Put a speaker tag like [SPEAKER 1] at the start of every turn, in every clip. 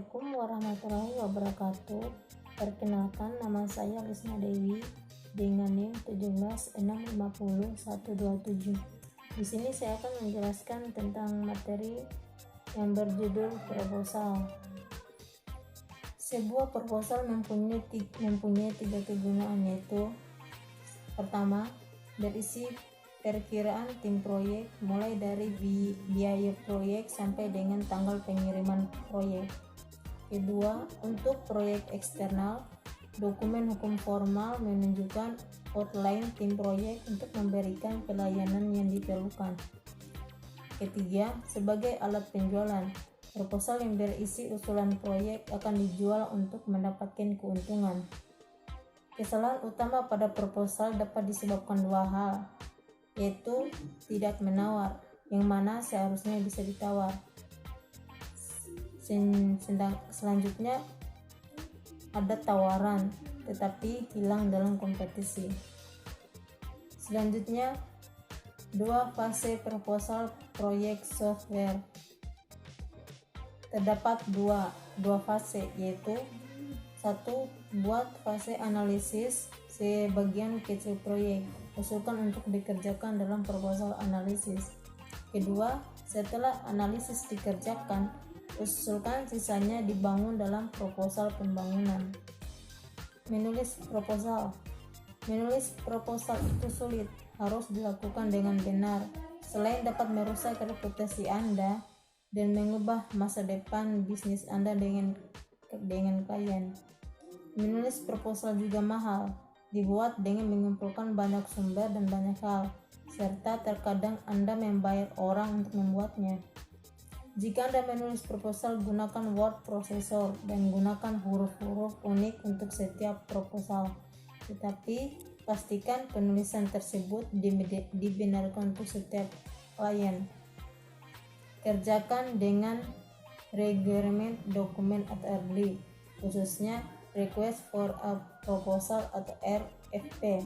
[SPEAKER 1] Assalamualaikum warahmatullahi wabarakatuh. Perkenalkan, nama saya Lisna Dewi dengan NIM 17650-127. Di sini saya akan menjelaskan tentang materi yang berjudul proposal. Sebuah proposal mempunyai tiga kegunaan, yaitu pertama, berisi perkiraan tim proyek mulai dari biaya proyek sampai dengan tanggal pengiriman proyek. Kedua, untuk proyek eksternal, dokumen hukum formal menunjukkan outline tim proyek untuk memberikan pelayanan yang diperlukan. Ketiga, sebagai alat penjualan, proposal yang berisi usulan proyek akan dijual untuk mendapatkan keuntungan. Kesalahan utama pada proposal dapat disebabkan dua hal, yaitu tidak menawar, yang mana seharusnya bisa ditawar. Selanjutnya ada tawaran tetapi hilang dalam kompetisi. Selanjutnya, dua fase proposal proyek software. Terdapat dua fase, yaitu satu, buat fase analisis sebagian kecil proyek, usulkan untuk dikerjakan dalam proposal analisis. Kedua, setelah analisis dikerjakan, usulkan sisanya dibangun dalam proposal pembangunan. Menulis proposal itu sulit, harus dilakukan dengan benar. Selain dapat merusak reputasi Anda dan mengubah masa depan bisnis Anda dengan klien. Menulis proposal juga mahal, dibuat dengan mengumpulkan banyak sumber dan banyak hal, serta terkadang Anda membayar orang untuk membuatnya. Jika Anda menulis proposal, gunakan word processor dan gunakan huruf-huruf unik untuk setiap proposal. Tetapi pastikan penulisan tersebut dibenarkan untuk setiap klien. Kerjakan dengan requirement document atau RD, khususnya Request for a Proposal atau RFP.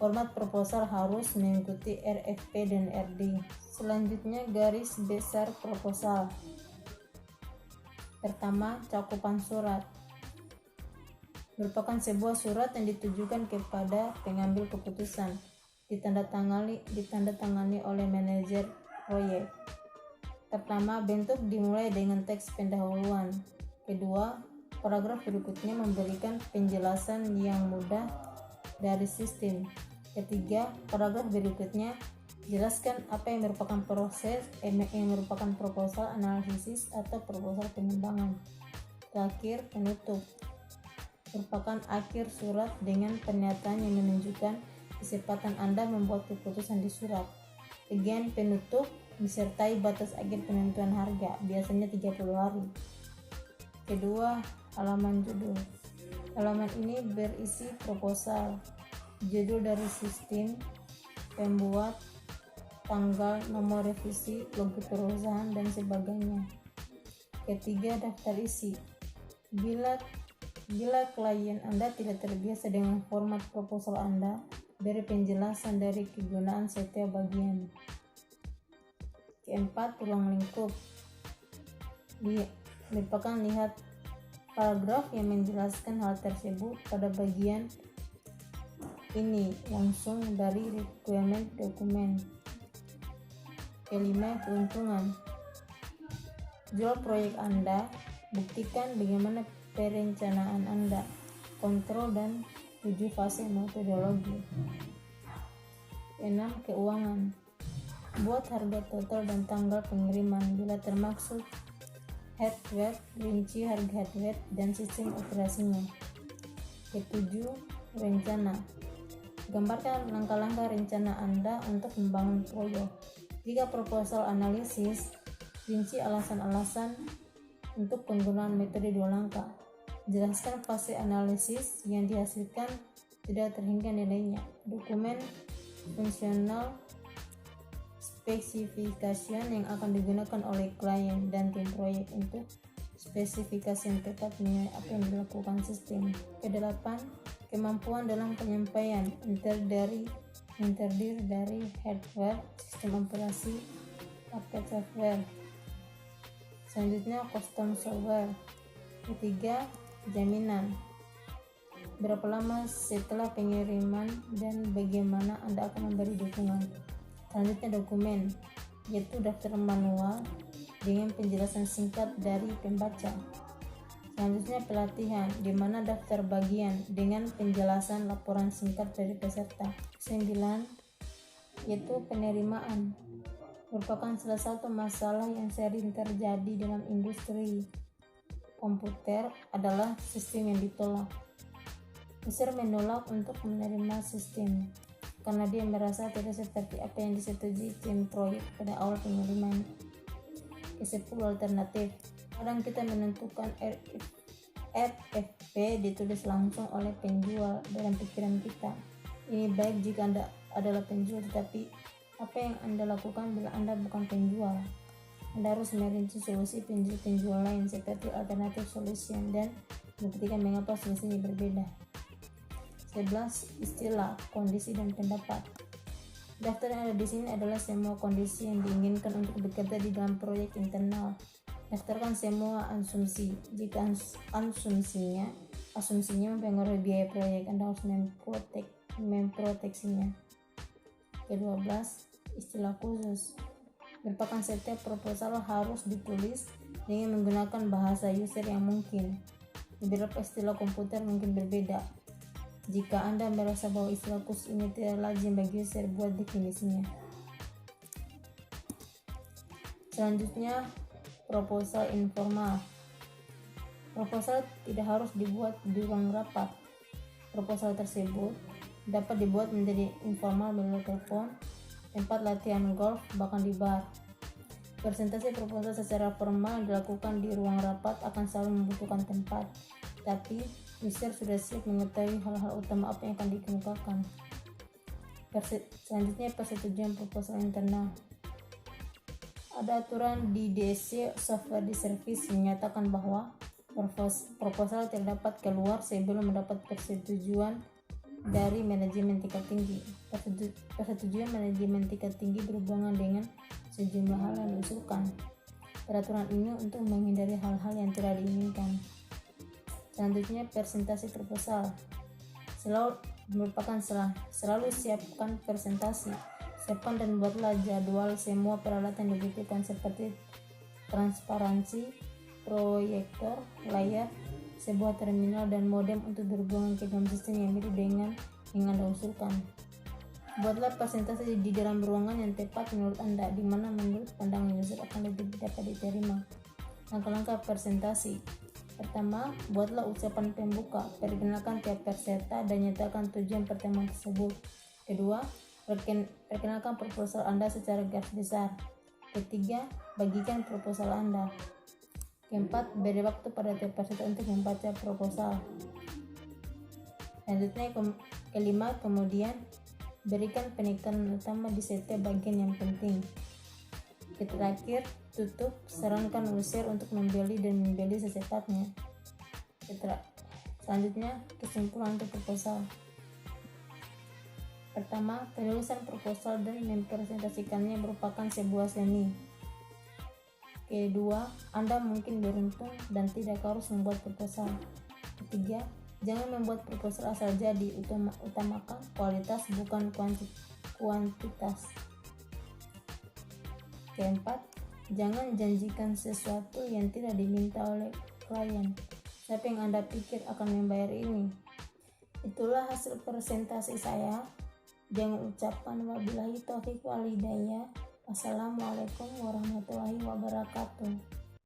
[SPEAKER 1] Format proposal harus mengikuti RFP dan RD. Selanjutnya, garis besar proposal. Pertama, cakupan surat. Merupakan sebuah surat yang ditujukan kepada pengambil keputusan, ditandatangani oleh manajer proyek. Pertama, bentuk dimulai dengan teks pendahuluan. Kedua, paragraf berikutnya memberikan penjelasan yang mudah dari sistem. Ketiga, paragraf berikutnya jelaskan apa yang merupakan proposal analisis atau proposal pengembangan. Terakhir, penutup merupakan akhir surat dengan pernyataan yang menunjukkan kesempatan Anda membuat keputusan di surat. Bagian penutup disertai batas akhir penentuan harga, biasanya 30 hari. Kedua, halaman judul. Halaman ini berisi proposal, judul dari sistem, pembuat, tanggal, nomor revisi, logo perusahaan, dan sebagainya. Ketiga, daftar isi. Bila klien Anda tidak terbiasa dengan format proposal Anda, beri penjelasan dari kegunaan setiap bagian. Keempat, ruang lingkup. Merupakan lihat paragraf yang menjelaskan hal tersebut pada bagian ini langsung dari requirement dokumen. Kelima, keuntungan. Jual proyek Anda, buktikan bagaimana perencanaan Anda, kontrol dan 7 fase metodologi. 6, keuangan. Buat harga total dan tanggal pengiriman bila termaksud hardware, rinci harga hardware dan sistem operasinya. Ketujuh, rencana. Gambarkan langkah-langkah rencana Anda untuk membangun proyek. Jika proposal analisis, rinci alasan-alasan untuk penggunaan metode 2 langkah. Jelaskan fase analisis yang dihasilkan tidak terhingga nilainya. Dokumen fungsional specification yang akan digunakan oleh klien dan tim proyek untuk spesifikasi yang tepat mengenai apa yang dilakukan sistem. Kedelapan, kemampuan dalam penyampaian terdiri dari hardware, sistem operasi, paket software. Selanjutnya, custom software. Ketiga, jaminan. Berapa lama setelah pengiriman dan bagaimana Anda akan memberi dukungan. Selanjutnya, dokumen, yaitu daftar manual dengan penjelasan singkat dari pembaca. Selanjutnya, pelatihan, di mana daftar bagian dengan penjelasan laporan singkat dari peserta. 9, yaitu penerimaan, merupakan salah satu masalah yang sering terjadi dalam industri komputer adalah sistem yang ditolak. User menolak untuk menerima sistem karena dia merasa tidak seperti apa yang disetujui tim proyek pada awal pengiriman. Ke-10, alternatif. Kadang kita menentukan RFP ditulis langsung oleh penjual dalam pikiran kita. Ini baik jika Anda adalah penjual, tetapi apa yang Anda lakukan bila Anda bukan penjual? Anda harus merinci solusi penjual lain seperti alternative solution dan membuktikan mengapa solusinya berbeda. 11, istilah, kondisi, dan pendapat. Daftar yang ada di sini adalah semua kondisi yang diinginkan untuk bekerja di dalam proyek internal. Daftarkan semua asumsi. Jika asumsinya mempengaruhi biaya proyek, Anda harus memproteksinya. Ke-12, istilah khusus. Merupakan setiap proposal harus ditulis dengan menggunakan bahasa user yang mungkin. Beberapa istilah komputer mungkin berbeda. Jika Anda merasa bahwa istilah khusus ini tidak lazim bagi user, buat definisinya. Selanjutnya, proposal informal. Proposal tidak harus dibuat di ruang rapat. Proposal tersebut dapat dibuat menjadi informal melalui telepon, tempat latihan golf, bahkan di bar. Presentasi proposal secara formal dilakukan di ruang rapat akan selalu membutuhkan tempat, tapi user sudah siap mengetahui hal-hal utama apa yang akan dikemukakan. Selanjutnya, persetujuan proposal internal. Ada aturan di DSC Software di Service menyatakan bahwa proposal tidak dapat keluar sebelum mendapat persetujuan dari manajemen tingkat tinggi. Persetujuan manajemen tingkat tinggi berhubungan dengan sejumlah hal yang diusulkan. Peraturan ini untuk menghindari hal-hal yang tidak diinginkan. Selanjutnya, presentasi proposal. Selalu siapkan presentasi. Siapkan dan buatlah jadwal semua peralatan dibutuhkan seperti transparansi, proyektor, layar, sebuah terminal, dan modem untuk berhubungan ke dalam sistem yang mirip dengan yang Anda usulkan. Buatlah presentasi di dalam ruangan yang tepat menurut Anda, di mana menurut pandangan user akan lebih dapat diterima. Langkah-langkah presentasi. Pertama, buatlah ucapan pembuka, perkenalkan tiap peserta dan nyatakan tujuan pertemuan tersebut. Kedua, perkenalkan proposal Anda secara garis besar. Ketiga, bagikan proposal Anda. Keempat, beri waktu pada tiap peserta untuk membaca proposal. Selanjutnya, kelima, kemudian berikan penekanan utama di setiap bagian yang penting. Terakhir, tutup, sarankan user untuk membeli dan membeli secepatnya. Selanjutnya, kesimpulan untuk proposal. Pertama, penulisan proposal dan mempresentasikannya merupakan sebuah seni. Kedua, Anda mungkin beruntung dan tidak harus membuat proposal. Ketiga, jangan membuat proposal asal jadi, utamakan kualitas bukan kuantitas. Keempat, jangan janjikan sesuatu yang tidak diminta oleh klien. Siapa yang Anda pikir akan membayar ini? Itulah hasil presentasi saya. Jangan ucapkan wabillahi taufiq wal hidayah. Wassalamualaikum warahmatullahi wabarakatuh.